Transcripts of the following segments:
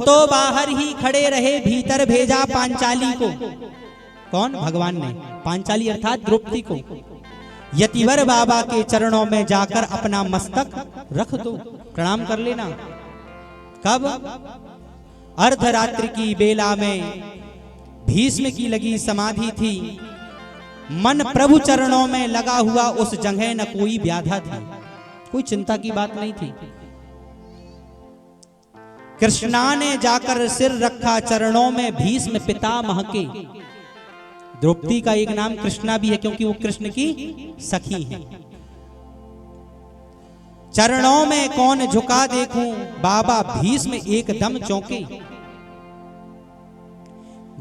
तो बाहर ही खड़े रहे, भीतर भेजा पांचाली को। कौन? भगवान ने। पांचाली अर्थात द्रौपदी को। यतिवर बाबा के चरणों में जाकर अपना मस्तक रख दो, प्रणाम कर लेना। कब? अर्धरात्रि की बेला में भीष्म की लगी समाधि थी, मन प्रभु चरणों में लगा हुआ, उस जगह न कोई व्याधा थी, कोई चिंता की बात नहीं थी। कृष्णा ने जाकर सिर रखा चरणों में भीष्म पितामह के। द्रौपदी का एक नाम कृष्णा भी है क्योंकि वो कृष्ण की सखी है। चरणों में कौन झुका देखूं, बाबा भीष्म एकदम चौंके।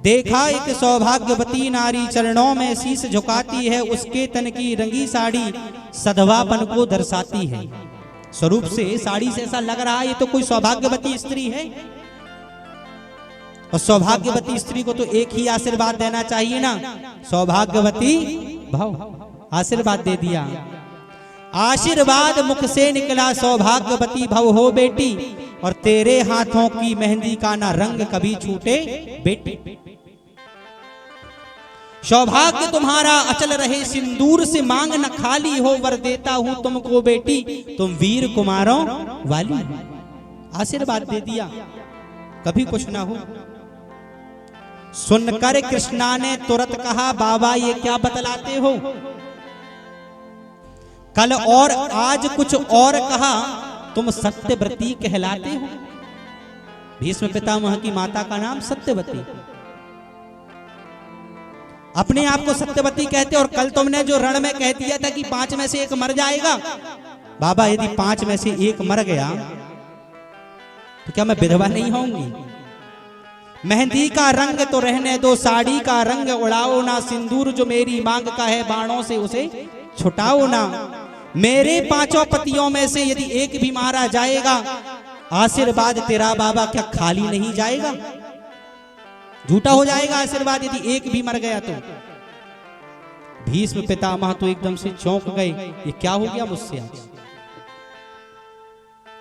देखा एक सौभाग्यवती नारी चरणों में शीश झुकाती है, उसके तन की रंगी साड़ी सधवापन को दर्शाती है। स्वरूप से साड़ी से ऐसा लग रहा है ये तो कोई सौभाग्यवती स्त्री है। और सौभाग्यवती स्त्री को तो एक ही आशीर्वाद देना चाहिए ना, सौभाग्यवती भव। आशीर्वाद दे दिया। आशीर्वाद मुख से निकला, सौभाग्यवती भव हो बेटी, और तेरे हाथों की मेहंदी का ना रंग कभी छूटे बेटी। सौभाग्य तुम्हारा अचल रहे, सिंदूर से मांग न खाली हो, वर देता हूं तुमको बेटी, तुम वीर कुमारों वाली। आशीर्वाद दे दिया, कभी कुछ ना हो। सुनकर कृष्णा ने तुरंत कहा, बाबा ये क्या बतलाते हो? कल और आज कुछ और कहा, तुम सत्यव्रती कहलाते हो। भीष्म पितामह की माता का नाम सत्यवती, अपने आप को सत्यवती कहते। और कल तुमने जो रण में कह दिया था कि 5 में से 1 मर जाएगा, बाबा यदि 5 में से 1 मर गया तो क्या मैं विधवा नहीं होंगी? मेहंदी का रंग तो रहने दो, साड़ी का रंग उड़ाओ ना, सिंदूर जो मेरी मांग का है बाणों से उसे छुटाओ ना। मेरे 5 पतियों में से यदि 1 भी मारा जाएगा, आशीर्वाद तेरा बाबा क्या खाली नहीं जाएगा? झूठा हो जाएगा आशीर्वाद यदि 1 भी मर गया तो। भीष्म पितामह तो एकदम से चौंक गए, ये क्या हो गया मुझसे आज?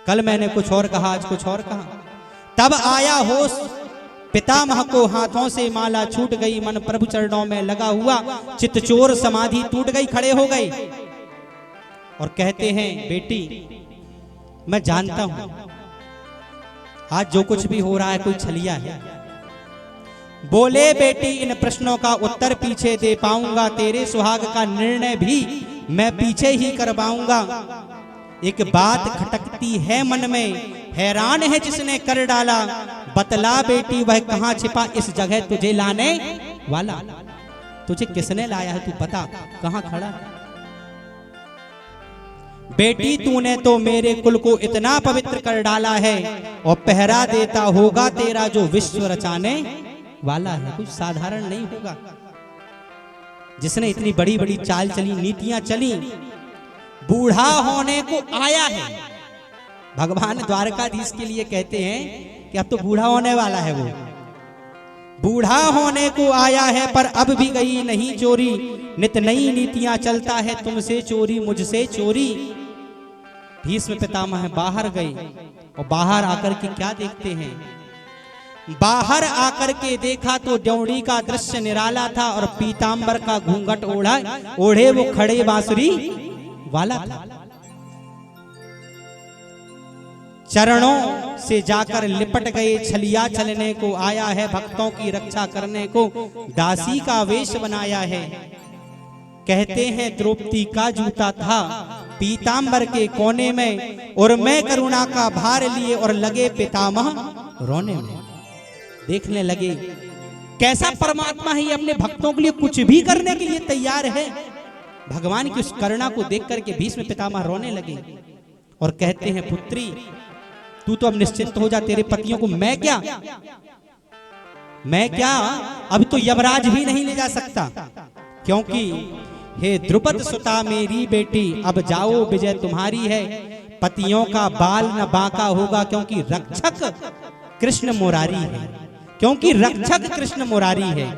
कल मैंने कुछ और कहा, आज कुछ और कहा। तब आया होश पितामह को, हाथों से माला छूट गई, मन प्रभु चरणों में लगा हुआ, चित्तचोर समाधि टूट गई, खड़े हो गए और कहते हैं, बेटी मैं जानता हूं आज जो कुछ भी हो रहा है कोई छलिया है। बोले बेटी इन प्रश्नों का उत्तर पीछे दे पाऊंगा, तेरे सुहाग का निर्णय भी मैं पीछे ही करवाऊंगा। एक बात खटकती है मन में, हैरान है जिसने कर डाला, बतला बेटी वह कहां छिपा इस जगह तुझे लाने वाला। तुझे किसने लाया है तू बता, कहां खड़ा? बेटी तूने तो मेरे कुल को इतना पवित्र कर डाला है, और पहरा देता होगा तेरा जो विश्व रचाने वाला है। कुछ साधारण नहीं होगा जिसने इतनी बड़ी बड़ी चाल चली, नीतियां चली। बूढ़ा होने को आया है। भगवान द्वारकाधीश के लिए कहते हैं कि अब तो बूढ़ा होने वाला है। वो बूढ़ा होने को आया है, पर अब भी गई नहीं चोरी, नित नई नीतियां चलता है, तुमसे चोरी मुझसे चोरी। भीष्म पितामह बाहर गए और बाहर आकर के क्या देखते हैं? बाहर आकर के देखा तो ड्योढ़ी का दृश्य निराला था, और पीतांबर का घूंघट ओढ़े वो खड़े बांसुरी वाला था। चरणों से जाकर लिपट गए, छलिया चलने को आया है, भक्तों की रक्षा करने को दासी का वेश बनाया है। कहते हैं द्रौपदी का जूता था पीतांबर के कोने में, और मैं करुणा का भार लिए और लगे पितामह रोने में। देखने लगे कैसा परमात्मा है, ये अपने भक्तों के लिए कुछ भी करने के लिए तैयार है। भगवान की उस करुणा को देख करके भीष्म पितामह रोने लगे और कहते हैं, पुत्री तू तो अब निश्चिंत हो जा, तेरे पतियों को मैं क्या अब तो यमराज भी नहीं ले जा सकता, क्योंकि हे द्रुपद सुता मेरी बेटी, अब जाओ विजय तुम्हारी है। पतियों का बाल न बांका होगा, क्योंकि रक्षक कृष्ण मुरारी है, क्योंकि रक्षक कृष्ण मुरारी है।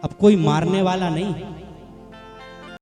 अब कोई मारने वाला नहीं है।